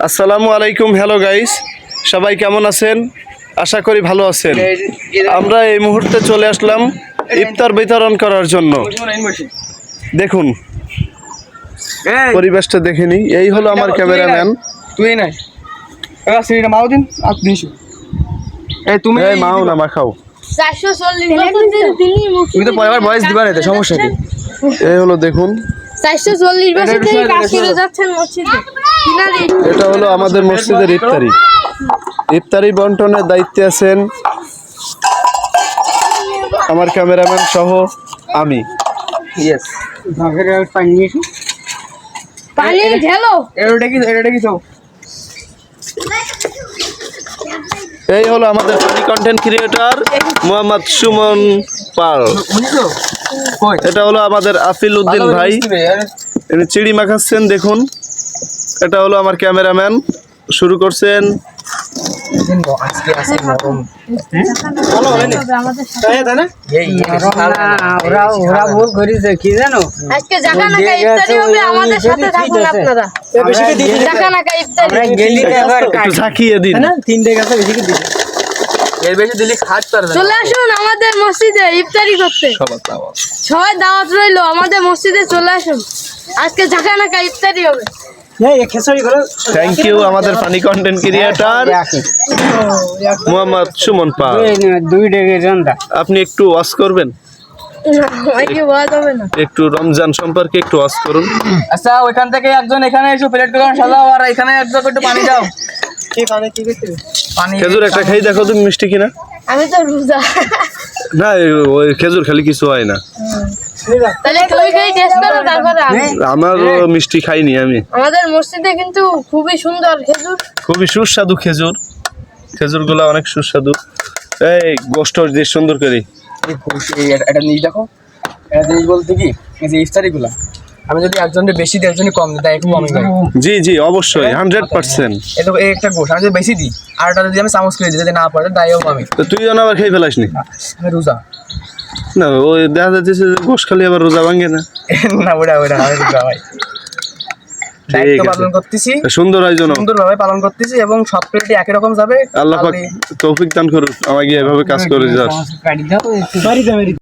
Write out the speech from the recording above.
আসসালামু আলাইকুম। Hello guys, সবাই কেমন আছেন? আশা করি ভালো আছেন। আমরা এই মুহূর্তে চলে আসলাম ইফতার বিতরণ করার জন্য। দেখুন পরিবেশটা দেখে নিই। এই হলো আমার ক্যামেরাম্যান। তুই নাই সিঁড়িটা মাও দিন আর দিনশো এই তুমি মাও না মাখাও। 440 তুমি তো পরের বয়স দিবা না, সমস্যা কি? এই হলো দেখুন, 440 বছর থেকে কাজ করে যাচ্ছেন মসজিদে। এটা হলো আমাদের মসজিদের ইফতারি। ইফতারি বন্টনের দায়িত্বে আছেন আমার ক্যামেরাম্যান সহ আমি। ইয়েস ভাগের পানি নিয়েছি। পানি ঢেলো। এটা কি তো এই হলো আমাদের funny content creator Mohammad Sumon Pal. এটা হলো আমাদের আফিল উদ্দিন ভাই, ইনি চিড়ি মাখাচ্ছেন। দেখুন, এটা হলো আমার ক্যামেরাম্যান। শুরু করছেন। আজকে জাকানাকা ইফতারি হবে, আমাদের সাথে থাকুন আপনারা। জাকানাকা ইফতারি একটু ঝাঁকিয়ে দিন। এর বেশি দিলে খাট পারবে না। চলে আসুন আমাদের মসজিদে ইফতারি করতে। সবাই দাওয়াত রইলো, আমাদের মসজিদে চলে আসুন। আজকে জাকানাকা ইফতারি হবে। থ্যাংক ইউ আমাদের funny content creator Mohammad Sumon Pal. আপনি একটু ওয়াজ করবেন? আমাকে বলা যাবে না। একটু রমজান সম্পর্কে একটু ওয়াজ করুন। আচ্ছা, ওইখান থেকে একজন এখানে এসে প্লেট করে সাজাও, আর এখানে একজন একটু পানি দাও। পানি খেজুর একটা খাই দেখো তুমি, মিষ্টি কিনা। আমি তো রোজা। না, ওই খেজুর খালি কিছু হয় না। তাহলে তুমি খাই টেস্ট করো, তারপরে আমার মিষ্টি খাইনি আমি। আমাদের মসজিদে কিন্তু খুবই সুন্দর খেজুর, খুবই সুস্বাদু খেজুর। খেজুরগুলো অনেক সুস্বাদু। এই গোষ্ঠ দিয়ে সুন্দর করে এটা জিনিস দেখো, এটা জিনিস বলতে কি, এই যে ইফতারিগুলো আমি যদি একজনের বেশি দিই, একজনের কম দিই, তাই একটু কমই হয়। জি জি অবশ্যই 100%। এই তো এই একটা গোশ আমি যদি বেশি দিই, আর ওটা যদি আমি চামচ করে দিই, যদি না পারে তাইও আমি তো তুই যেন আবার খেয়ে ফেলাসনি। আমি রোজা না, ওই দেখা যাচ্ছে যে গোশ খালি আবার রোজা ভাঙে না। না, ওটা আমি রোজা ভাই দায়িত্ব পালন করতেছি, সুন্দর আয়োজন, সুন্দরভাবে পালন করতেছি, এবং সব প্লেটে একই রকম যাবে। আল্লাহ পাক তৌফিক দান করুক আমাকে এভাবে কাজ করে যাস।